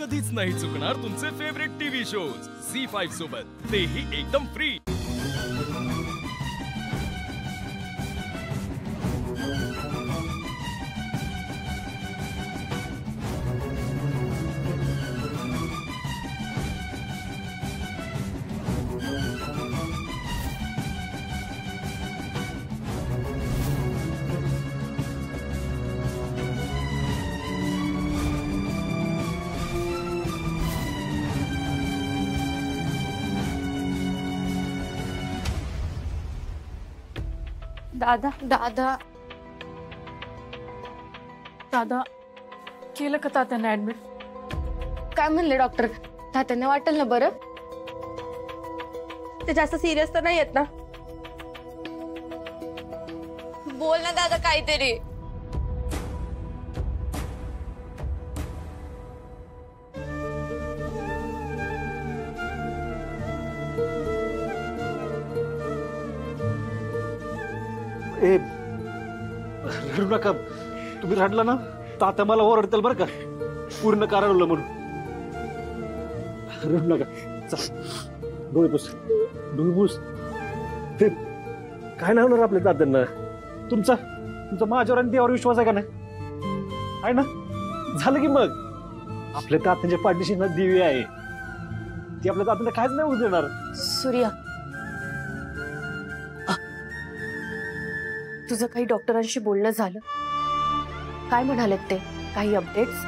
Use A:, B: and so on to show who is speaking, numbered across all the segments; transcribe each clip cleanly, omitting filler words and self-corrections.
A: कधीच नाही चुकणार तुमचे फेवरेट टीव्ही शोज झी5 सोबत, तेही एकदम फ्री।
B: दादा
C: दादा
B: दादा केलं का तात्यांना ऍडमिट?
C: काय म्हणले डॉक्टर? तात्यांना वाटेल ना बरं?
D: ते जास्त सिरियस तर नाही येत ना? बोल ना दादा काहीतरी।
E: ए रडू नका, तुम्ही रडला ना तात्या मला ओरडतील बरं का, पूर्ण कारण म्हणून। रडू नका, चल डोळे पुस, डोळे पुस। काय नाही होणार आपल्या तात्यांना। तुमचा माझ्यावर आणि देवावर विश्वास आहे का नाही? आहे ना? झालं की मग आपल्या तात्यांच्या पाठीशी ना देवी आहे, ती आपल्या तात्यांना काहीच नाही होऊ देणार।
C: सूर्या, तुझं काही डॉक्टरांशी बोलणं झालं? काय म्हणालेत ते? काही अपडेट्स?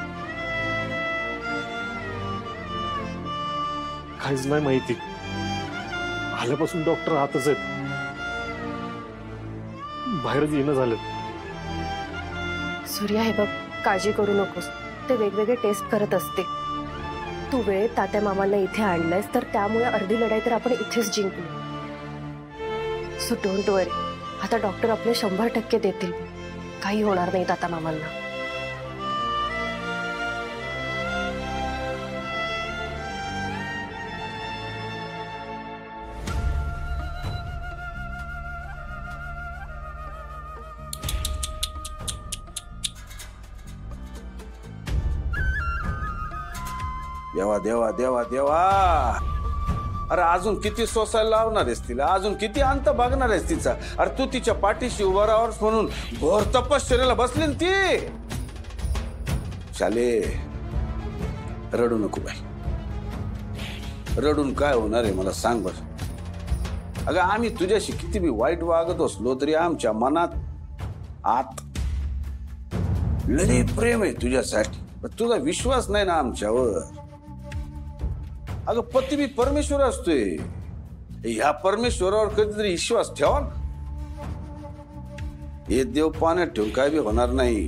E: काहीच नाही माहिती, आल्यापासून डॉक्टर राहतच आहेत, बाहेरच येणं झालं।
C: सूर्या हे बघ, काळजी करू नकोस, ते वेगवेगळे टेस्ट करत असते। तू वेळ तात्या मामांना इथे आणलंयस तर त्यामुळे अर्धी लढाई तर आपण इथेच जिंकलो। सो डोंट वरी, आता डॉक्टर आपले 100% देतील, काही होणार नाही तात्या मामांना।
F: देवा देवा देवा देवा, अरे अजून किती सोसायला लावणार आहेस तिला? अजून किती अंत बघणार आहेस तिचा? अरे तू तिच्या पाठीशी उभा राहावस म्हणून घोर तपश्चर्याला बसली ना ती। शाले रडू नको बाई, रडून काय होणार आहे मला सांग बर। अगं आम्ही तुझ्याशी किती बी वाईट वागत असलो तरी आमच्या मनात आत लई प्रेम आहे तुझ्यासाठी, पण तुझा विश्वास नाही ना आमच्यावर। अगं पती बी परमेश्वर असतोय, ह्या परमेश्वरावर कधीतरी विश्वास ठेवा ना। हे देव पाण्यात ठेवून काय बी होणार नाही,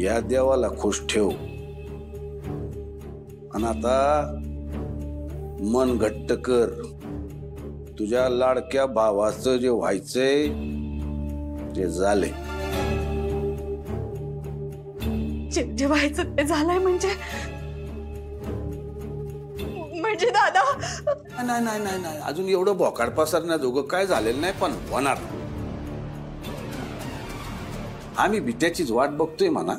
F: या देवाला खुश ठेव। आणि आता मन घट्ट कर, तुझ्या लाडक्या भावाचं जे व्हायचंय ते झाले।
B: जे व्हायचं ते झालंय म्हणजे दादा?
F: नाही नाही नाही नाही, अजून एवढं बोकाड पसरण्याजोगं काय झालेलं नाही, पण होणार। आम्ही बी त्याचीच वाट बघतोय म्हणा,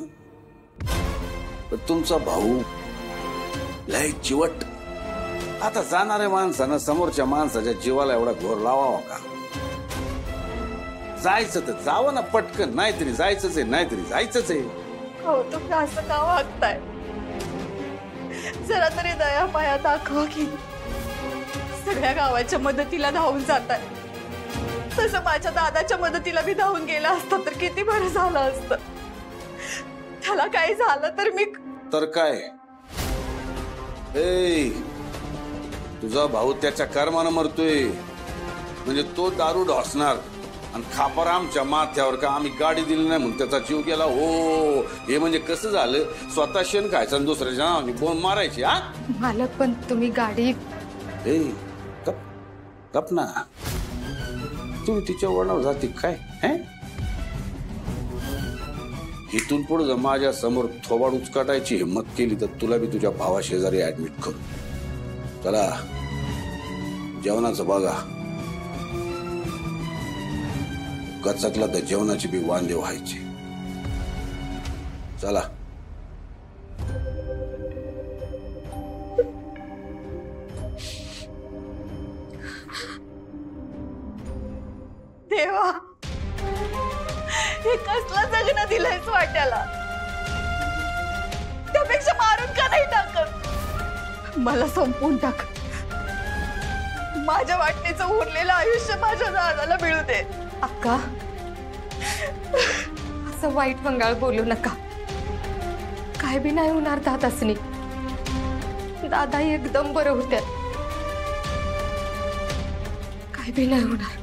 F: पण तुमचा भाऊ लय चिवट। आता जाणाऱ्या माणसानं समोरच्या माणसाच्या जीवाला एवढा घोर लावावा का? जायचं तर जावं ना पटकन, नाहीतरी जायचंच आहे, नाहीतरी जायचंच आहे।
B: हो तुम्ही असं का वागताय? जरा तरी दया माया दाखवा की। सगळ्या गावाच्या मदतीला धावून जाताय, तसं माझ्या दादाच्या मदतीला भी धावून गेला असता तर किती बरं झालं असतं। त्याला काही झालं तर मी
F: तर काय, ए तुझा भाऊ त्याच्या कर्मानं मरतोय म्हणजे तो दारू ढोसणार आणि खापर आमच्या माथ्यावर का आम्ही गाडी दिली नाही म्हणून त्याचा जीव गेला। हो हे म्हणजे कसं झालं, स्वतः शेण खायचं आणि दुसऱ्याच्या नावाने बोन मारायची। हा
C: मालक, पण तुम्ही गाडी
F: ए गप गप ना, तुम्ही तिच्या वळणावर जाते काय? इथून पुढे जर माझ्या समोर थोबाड उचकाटायची हिम्मत केली तर तुला बी तुझ्या भावा शेजारी ऍडमिट करू। चला जेवणाचं बघा, गचकला तर जेवणाची बी वांदे व्हायचे। चला
B: नाहीस वाट्याला, त्यापेक्षा मारून का नाही टाकत? मला संपवून टाक. माझ्या वाटणीचं उरलेलं आयुष्य माझ्या दादाला मिळू दे.
C: अक्का, असं वाईट मंगाळ बोलू नका. काय बी नाही होणार दादासनी. दादा एकदम बरं होत्या. काय बी नाही होणार.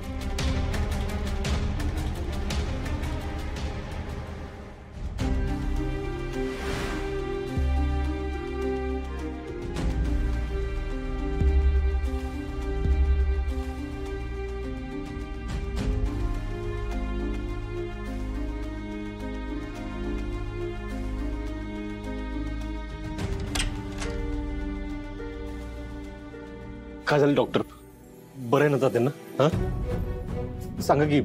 E: काय झालं डॉक्टर? बरं आहे ना त्यांना? हा, सांगा की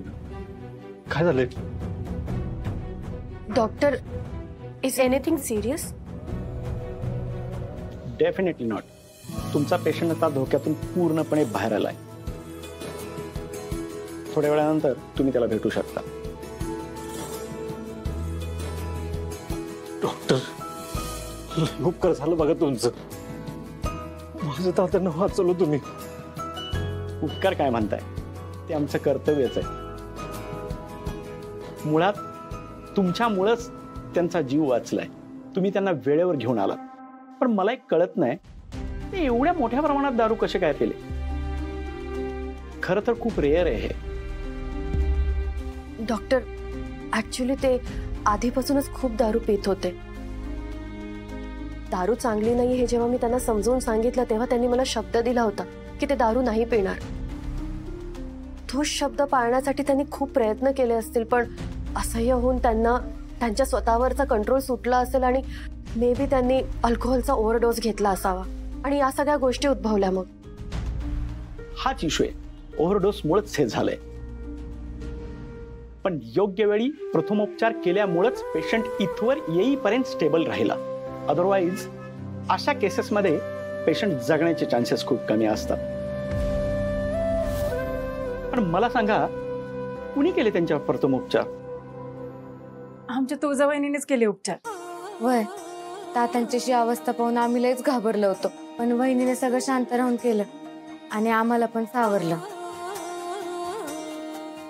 E: काय झालंय?
C: Doctor, is anything serious?
G: Definitely not. तुमचा पेशंट आता धोक्यातून पूर्णपणे बाहेर आलाय. थोड्या वेळानंतर तुम्ही त्याला भेटू शकता.
E: डॉक्टर, उपकार झालं बघा तुमचं. माझं तात्यांना वाचवलं तुम्ही.
G: उपकार काय म्हणताय? ते आमचं कर्तव्यच आहे. मुळात तुमच्यामुळंच त्यांचा जीव वाचलाय. तुम्ही त्यांना वेळेवर घेऊन आलात. पण मला एक कळत नाही, ते एवढ्या मोठ्या प्रमाणात दारू कसे काय पिले? खरं तर खूप रेअर आहे हे.
C: डॉक्टर, ऍक्च्युली ते आधीपासूनच खूप दारू पित होते. दारू चांगली नाही हे जेव्हा मी त्यांना समजावून सांगितलं तेव्हा त्यांनी मला शब्द दिला होता की ते दारू नाही पिणार. तो शब्द पाळण्यासाठी त्यांनी खूप प्रयत्न केले असतील, पण असह्य होऊन त्यांना त्यांच्या स्वतःवरचा कंट्रोल सुटला असेल आणि मे बी त्यांनी अल्कोहोलचा ओव्हरडोस घेतला असावा आणि या सगळ्या गोष्टी उद्भवल्या. मग
G: हाच इश्यू आहे. ओव्हरडोसमुळेच हे झालंय. पण योग्य वेळी प्रथमोपचार केल्यामुळेच पेशंट इथवर येईपर्यंत स्टेबल राहिला. अदरवाईज अशा केसेसमध्ये पेशंट जगण्याचे चान्सेस खूप कमी असतात. पण मला सांगा, कुणी केले त्यांच्या प्रथमोपचार?
H: आमच्या तुळजावहिनीनेच केले उपचार.
I: वय तात्यांची अवस्था पाहून आम्ही लयच घाबरलो होतो, पण वहिनीने सगळं शांत राहून केलं आणि आम्हाला पण सावरलं.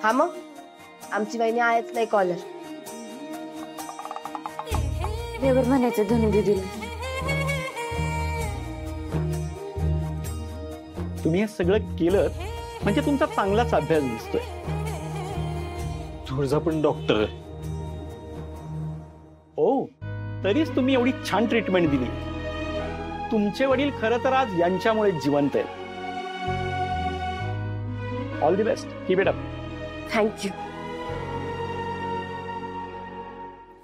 C: हा, मग आमची वहिनी आहेच नाही कॉलर.
I: देवर म्हणायचं धनु दीदीला.
G: तुम्ही हे सगळं केलं म्हणजे तुमचा चांगलाच अभ्यास दिसतोय.
E: तुळजा पण डॉक्टर.
G: ओ, तरीच तुम्ही एवढी छान ट्रीटमेंट दिली. तुमचे वडील खरं तर आज यांच्यामुळे जिवंत आहेत. All the best. Keep it up.
C: Thank you.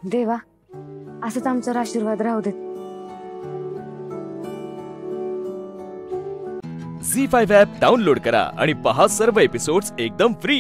I: देवा, असंच आमच्यावर आशीर्वाद राहू देत.
A: झी5 ॲप डाउनलोड करा आणि पहा सर्व एपिसोड्स एकदम फ्री.